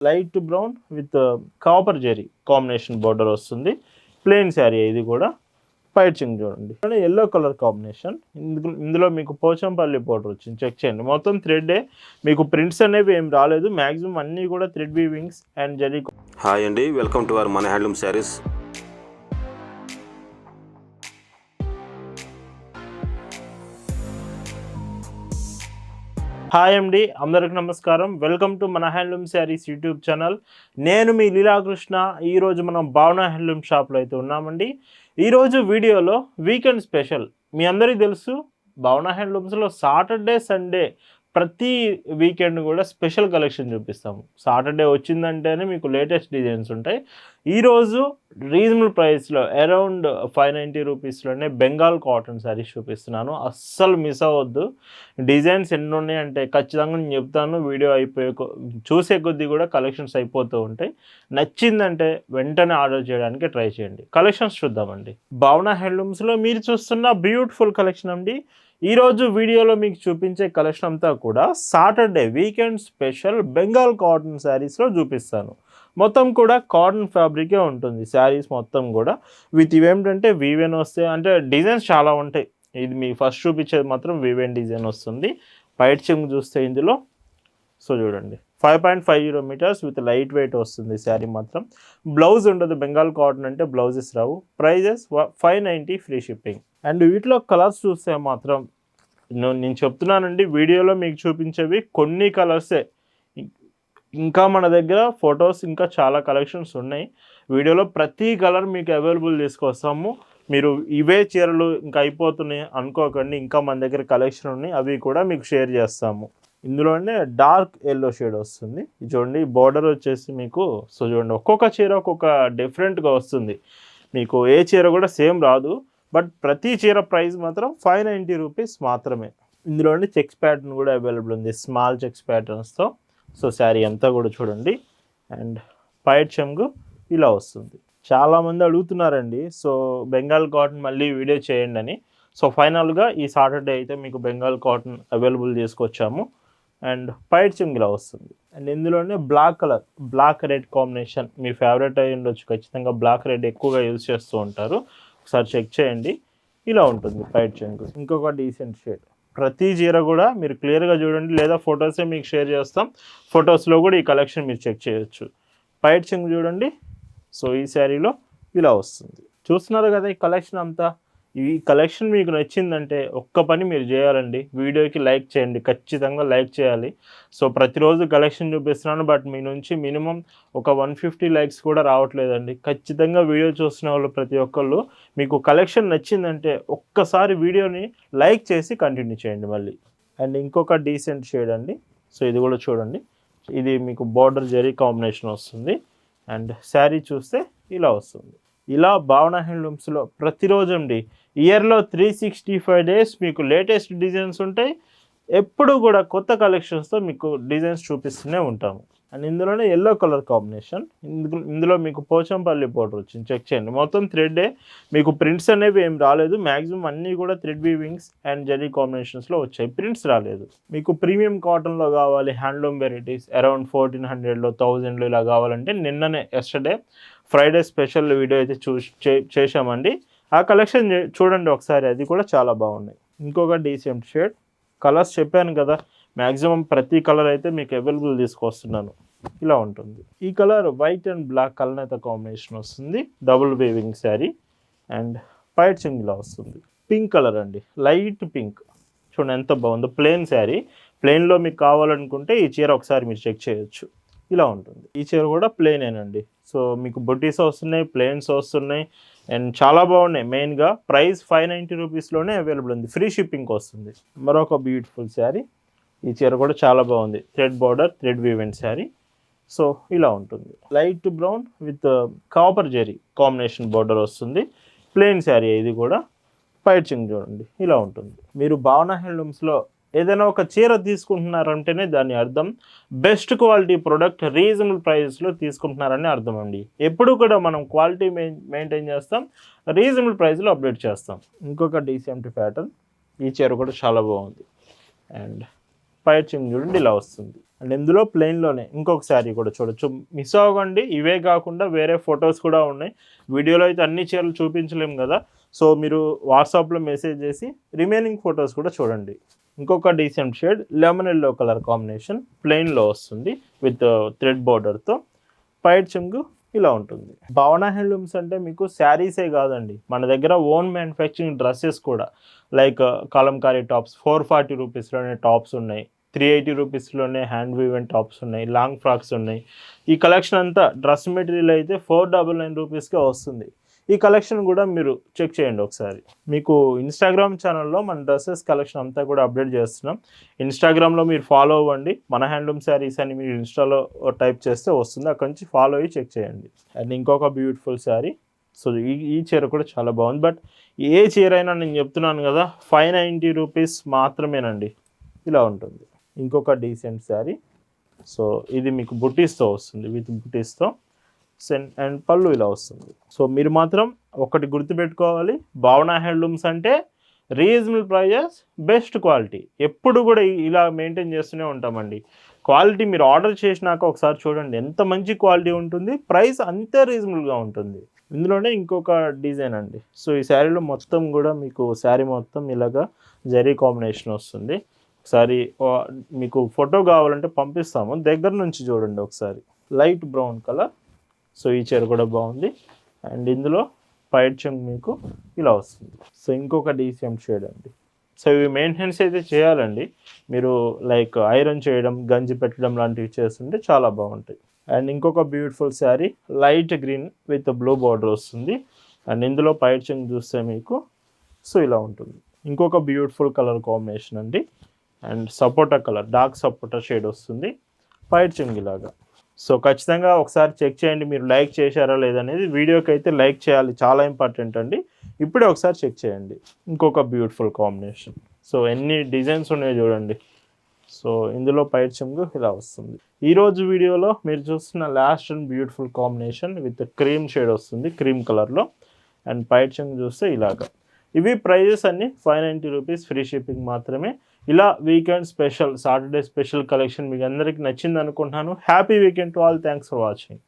Light brown with copper zari combination border వస్తుంది. Plain sari ఇది కూడా. పైచింగ్ చూడండి, ఎల్లో కలర్ కాంబినేషన్. ఇందులో మీకు పోచంపల్లి బోర్డర్ వచ్చింది. చెక్ చేయండి, మొత్తం థ్రెడ్. మీకు ప్రింట్స్ అనేవి ఏం రాలేదు, మ్యాక్సిమం అన్నీ కూడా థ్రెడ్ వీవింగ్స్ అండ్ జరీ. హాయ్ అండి, వెల్కమ్ టు అవర్ మన హ్యాండ్లూమ్ శారీస్. హాయ్ అండి, అందరికి నమస్కారం. వెల్కమ్ టు మన హ్యాండ్లూమ్ శారీస్ యూట్యూబ్ ఛానల్. నేను మీ లీలాకృష్ణ. ఈరోజు మనం భావన హ్యాండ్లూమ్ షాప్లో అయితే ఉన్నామండి. ఈరోజు వీడియోలో వీకెండ్ స్పెషల్. మీ అందరికీ తెలుసు, భావన హ్యాండ్లూమ్స్లో సాటర్డే సండే ప్రతి వీకెండ్ కూడా స్పెషల్ కలెక్షన్ చూపిస్తాము. సాటర్డే వచ్చిందంటేనే మీకు లేటెస్ట్ డిజైన్స్ ఉంటాయి. ఈరోజు రీజనబుల్ ప్రైస్లో అరౌండ్ 590 రూపీస్లోనే బెంగాల్ కాటన్ శారీస్ చూపిస్తున్నాను. అస్సలు మిస్ అవ్వద్దు. డిజైన్స్ ఎన్ని ఉన్నాయంటే ఖచ్చితంగా నేను చెప్తాను. వీడియో చూసే కొద్దీ కూడా కలెక్షన్స్ అయిపోతూ ఉంటాయి. నచ్చిందంటే వెంటనే ఆర్డర్ చేయడానికి ట్రై చేయండి. కలెక్షన్స్ చూద్దామండి. భావన హ్యాండ్లూమ్స్లో మీరు చూస్తున్న బ్యూటిఫుల్ కలెక్షన్ అండి. ఈరోజు వీడియోలో మీకు చూపించే కలెక్షన్ అంతా కూడా Saturday weekend special Bengal cotton శారీస్లో చూపిస్తాను. మొత్తం కూడా కాటన్ ఫ్యాబ్రికే ఉంటుంది శారీస్ మొత్తం కూడా. విత్ ఇవేంటంటే వీవెన్ వస్తాయి, అంటే డిజైన్స్ చాలా ఉంటాయి. ఇది మీకు ఫస్ట్ చూపించేది మాత్రం వీవెన్ డిజైన్ వస్తుంది. పైట్ చెంగు చూస్తే ఇందులో సో చూడండి, 5.50 మీటర్స్ విత్ లైట్ వెయిట్ వస్తుంది శారీ మాత్రం. బ్లౌజ్ ఉండదు, బెంగాల్ కాటన్ అంటే బ్లౌజెస్ రావు. Prices 590 free shipping. అండ్ వీటిలో కలర్స్ చూస్తే మాత్రం నేను చెప్తున్నానండి, వీడియోలో మీకు చూపించేవి కొన్ని కలర్సే. ఇంకా మన దగ్గర ఫొటోస్ ఇంకా చాలా కలెక్షన్స్ ఉన్నాయి. వీడియోలో ప్రతి కలర్ మీకు అవైలబుల్ తీసుకొస్తాము. మీరు ఇవే చీరలు ఇంకా అయిపోతున్నాయి అనుకోకండి, ఇంకా మన దగ్గర కలెక్షన్ ఉన్నాయి, అవి కూడా మీకు షేర్ చేస్తాము. ఇందులోనే డార్క్ ఎల్లో షేడ్ వస్తుంది. చూడండి, బార్డర్ వచ్చేసి మీకు సో చూడండి, ఒక్కొక్క చీర ఒక్కొక్క డిఫరెంట్గా వస్తుంది. మీకు ఏ చీర కూడా సేమ్ రాదు, బట్ ప్రతి చీర ప్రైస్ మాత్రం 590 రూపీస్ మాత్రమే. ఇందులోనే చెక్స్ ప్యాటర్న్ కూడా అవైలబుల్ ఉంది, స్మాల్ చెక్స్ ప్యాటర్న్స్తో. సో శారీ అంతా కూడా చూడండి. అండ్ పైట్ చెంగు ఇలా వస్తుంది. చాలామంది అడుగుతున్నారండి, సో బెంగాల్ కాటన్ మళ్ళీ వీడియో చేయండి అని. సో ఫైనల్గా ఈ సాటర్డే అయితే మీకు బెంగాల్ కాటన్ అవైలబుల్ చేసుకొచ్చాము. అండ్ పైట్ చెంగు ఇలా వస్తుంది. అండ్ ఇందులోనే బ్లాక్ రెడ్ కాంబినేషన్ మీ ఫేవరెట్ అయి ఉండొచ్చు. ఖచ్చితంగా బ్లాక్ రెడ్ ఎక్కువగా యూజ్ చేస్తూ ఉంటారు. ఒకసారి చెక్ చేయండి, ఇలా ఉంటుంది పైట్ చెంగు. ఇంకొక డీసెంట్ షేడ్. ప్రతి చీర కూడా మీరు క్లియర్గా చూడండి, లేదా ఫొటోసే మీకు షేర్ చేస్తాం. ఫొటోస్లో కూడా ఈ కలెక్షన్ మీరు చెక్ చేయొచ్చు. పైట్ చెంగు చూడండి. సో ఈ శారీలో ఇలా వస్తుంది. చూస్తున్నారు కదా ఈ కలెక్షన్ అంతా. ఈ కలెక్షన్ మీకు నచ్చిందంటే ఒక్క పని మీరు చేయాలండి, వీడియోకి లైక్ చేయండి, ఖచ్చితంగా లైక్ చేయాలి. సో ప్రతిరోజు కలెక్షన్ చూపిస్తున్నాను, బట్ మీ నుంచి మినిమం ఒక 150 లైక్స్ కూడా రావట్లేదండి. ఖచ్చితంగా వీడియో చూస్తున్న వాళ్ళు ప్రతి ఒక్కళ్ళు మీకు కలెక్షన్ నచ్చిందంటే ఒక్కసారి వీడియోని లైక్ చేసి కంటిన్యూ చేయండి మళ్ళీ. అండ్ ఇంకొక డీసెంట్ షేడ్ అండి. సో ఇది కూడా చూడండి, ఇది మీకు బార్డర్ జరీ కాంబినేషన్ వస్తుంది. అండ్ శారీ చూస్తే ఇలా వస్తుంది. ఇలా భావన హ్యాండ్లూమ్స్లో ప్రతిరోజు అండి, ఇయర్లో 365 డేస్ మీకు లేటెస్ట్ డిజైన్స్ ఉంటాయి. ఎప్పుడు కూడా కొత్త కలెక్షన్స్తో మీకు డిజైన్స్ చూపిస్తూనే ఉంటాము. అండ్ ఇందులోనే ఎల్లో కలర్ కాంబినేషన్. ఇందులో మీకు పోచంపల్లి బోర్డర్ వచ్చింది. చెక్ చేయండి, మొత్తం థ్రెడ్డే. మీకు ప్రింట్స్ అనేవి ఏం రాలేదు, మ్యాక్సిమం అన్నీ కూడా థ్రెడ్ వీవింగ్స్ అండ్ జరీ కాంబినేషన్స్లో వచ్చాయి, ప్రింట్స్ రాలేదు. మీకు ప్రీమియం కాటన్లో కావాలి, హ్యాండ్లూమ్ వెరైటీస్ అరౌండ్ 1400లో 1000లో ఇలా కావాలంటే నిన్ననే ఎస్టర్డే ఫ్రైడే స్పెషల్ వీడియో అయితే చేశామండి. ఆ కలెక్షన్ చూడండి ఒకసారి, అది కూడా చాలా బాగున్నాయి. ఇంకొక డీసెంట్ షేడ్. కలర్స్ చెప్పాను కదా, మ్యాక్సిమం ప్రతి కలర్ అయితే మీకు అవైలబుల్ తీసుకొస్తున్నాను. ఇలా ఉంటుంది. ఈ కలర్ వైట్ అండ్ బ్లాక్ కలనేత కాంబినేషన్ వస్తుంది. Double weaving sari. అండ్ పైట్ చెంగు ఇలా వస్తుంది. పింక్ కలర్ అండి, లైట్ పింక్. చూడండి ఎంత బాగుందో. ప్లెయిన్ శారీ. ప్లెయిన్లో మీకు కావాలనుకుంటే ఈ చీర ఒకసారి మీరు చెక్ చేయొచ్చు. ఇలా ఉంటుంది. ఈ చీర కూడా ప్లెయినేనండి. సో మీకు బొటీస్ వస్తున్నాయి, ప్లెయిన్స్ వస్తున్నాయి, అండ్ చాలా బాగున్నాయి. మెయిన్గా ప్రైస్ 590 రూపీస్లోనే అవైలబుల్ ఉంది, ఫ్రీ షిప్పింగ్ వస్తుంది. మరొక బ్యూటిఫుల్ శారీ. ఈ చీర కూడా చాలా బాగుంది. Thread border, thread woven sari. So ఇలా ఉంటుంది. Light brown with copper zari combination border వస్తుంది. ప్లెయిన్ శారీ ఇది కూడా. పైట్ చెంగు చూడండి, ఇలా ఉంటుంది. మీరు భావన హ్యాండ్లూమ్స్లో ఏదైనా ఒక చీర తీసుకుంటున్నారంటేనే దాని అర్థం బెస్ట్ క్వాలిటీ ప్రోడక్ట్ రీజనబుల్ ప్రైస్లో తీసుకుంటున్నారని అర్థం అండి. ఎప్పుడు కూడా మనం క్వాలిటీ మెయింటైన్ చేస్తాం, రీజనబుల్ ప్రైస్లో అప్డేట్ చేస్తాం. ఇంకొక డీసెంట్ ప్యాటర్న్. ఈ చీర కూడా చాలా బాగుంది. అండ్ పైట్ చెంగు చూడండి ఇలా వస్తుంది. అండ్ ఇందులో ప్లెయిన్లోనే ఇంకొక శారీ కూడా చూడొచ్చు. మిస్ అవ్వకండి. ఇవే కాకుండా వేరే ఫొటోస్ కూడా ఉన్నాయి. వీడియోలో అయితే అన్ని చీరలు చూపించలేము కదా, సో మీరు వాట్సాప్లో మెసేజ్ చేసి రిమైనింగ్ ఫొటోస్ కూడా చూడండి. ఇంకొక decent shade lemon yellow colour combination, ప్లెయిన్లో వస్తుంది విత్ థ్రెడ్ బార్డర్తో. పైట్ చెంగు ఇలా ఉంటుంది. భావన హ్యాండ్లూమ్స్ అంటే మీకు శారీసే కాదండి, మన దగ్గర ఓన్ మ్యానుఫ్యాక్చరింగ్ డ్రెస్సెస్ కూడా, లైక్ కలంకారీ టాప్స్ 440 రూపీస్లోనే టాప్స్ ఉన్నాయి, 380 రూపీస్లోనే హ్యాండ్ వీవెన్ టాప్స్ ఉన్నాయి, లాంగ్ ఫ్రాక్స్ ఉన్నాయి. ఈ కలెక్షన్ అంతా డ్రెస్ మెటీరియల్ అయితే 499 రూపీస్కే వస్తుంది. ఈ కలెక్షన్ కూడా మీరు చెక్ చేయండి ఒకసారి. మీకు ఇన్స్టాగ్రామ్ ఛానల్లో మన డ్రెస్సెస్ కలెక్షన్ అంతా కూడా అప్డేట్ చేస్తున్నాం. ఇన్స్టాగ్రామ్లో మీరు ఫాలో అవ్వండి, మన హ్యాండ్లూమ్ శారీస్ అని మీరు ఇన్స్టాలో టైప్ చేస్తే వస్తుంది, అక్కడి నుంచి ఫాలో అయ్యి చెక్ చేయండి. అండ్ ఇంకొక బ్యూటిఫుల్ శారీ. సో ఈ చీర కూడా చాలా బాగుంది. బట్ ఏ చీర అయినా నేను చెప్తున్నాను కదా 590 రూపీస్ మాత్రమేనండి. ఇలా ఉంటుంది. ఇంకొక డీసెంట్ శారీ. సో ఇది మీకు బుటీస్తో వస్తుంది, విత్ బుటీస్తో అండ్ పళ్ళు ఇలా వస్తుంది. సో మీరు మాత్రం ఒకటి గుర్తుపెట్టుకోవాలి, భావన హ్యాండ్లూమ్స్ అంటే రీజనబుల్ ప్రైజెస్, బెస్ట్ క్వాలిటీ. ఎప్పుడు కూడా ఇలా మెయింటైన్ చేస్తూనే ఉంటామండి. క్వాలిటీ మీరు ఆర్డర్ చేసినాక ఒకసారి చూడండి ఎంత మంచి క్వాలిటీ ఉంటుంది, ప్రైస్ అంతే రీజనబుల్గా ఉంటుంది. ఇందులోనే ఇంకొక డిజైన్ అండి. సో ఈ శారీలో మొత్తం కూడా మీకు శారీ మొత్తం ఇలాగా జరీ కాంబినేషన్ వస్తుంది. ఒకసారి మీకు ఫోటో కావాలంటే పంపిస్తాము, దగ్గర నుంచి చూడండి ఒకసారి. Light brown colour. సో ఈ చీర కూడా బాగుంది. అండ్ ఇందులో పైట్ చెంగు మీకు ఇలా వస్తుంది. సో ఇంకొక డీసెంట్ షేడ్ అండి. సో ఇవి మెయింటెనెన్స్ అయితే చేయాలండి మీరు, లైక్ ఐరన్ చేయడం, గంజి పెట్టడం లాంటివి చేస్తుంటే చాలా బాగుంటాయి. అండ్ ఇంకొక beautiful sari light green with blue border వస్తుంది. అండ్ ఇందులో పైట్ చెంగు చూస్తే మీకు సో ఇలా ఉంటుంది. ఇంకొక బ్యూటిఫుల్ కలర్ కాంబినేషన్ అండి. And sapota colour, dark sapota shade వస్తుంది, పైట్ చెంగు ఇలాగా. సో ఖచ్చితంగా ఒకసారి చెక్ చేయండి, మీరు లైక్ చేశారా లేదనేది. వీడియోకి అయితే లైక్ చేయాలి, చాలా ఇంపార్టెంట్ అండి. ఇప్పుడే ఒకసారి చెక్ చేయండి. ఇంకొక బ్యూటిఫుల్ కాంబినేషన్. సో ఎన్ని డిజైన్స్ ఉన్నాయో చూడండి. సో ఇందులో పైట్ చెంగు ఇలా వస్తుంది. ఈరోజు వీడియోలో మీరు చూస్తున్న last and beautiful combination with cream shade వస్తుంది, క్రీమ్ కలర్లో. అండ్ పైట్ చెంగు చూస్తే ఇలాగా. ఇవి ప్రైజెస్ అన్ని 590 రూపీస్, ఫ్రీ షిప్పింగ్ మాత్రమే. ఇలా weekend special, Saturday special collection మీకు అందరికీ నచ్చింది అనుకుంటున్నాను. Happy weekend to all. Thanks for watching.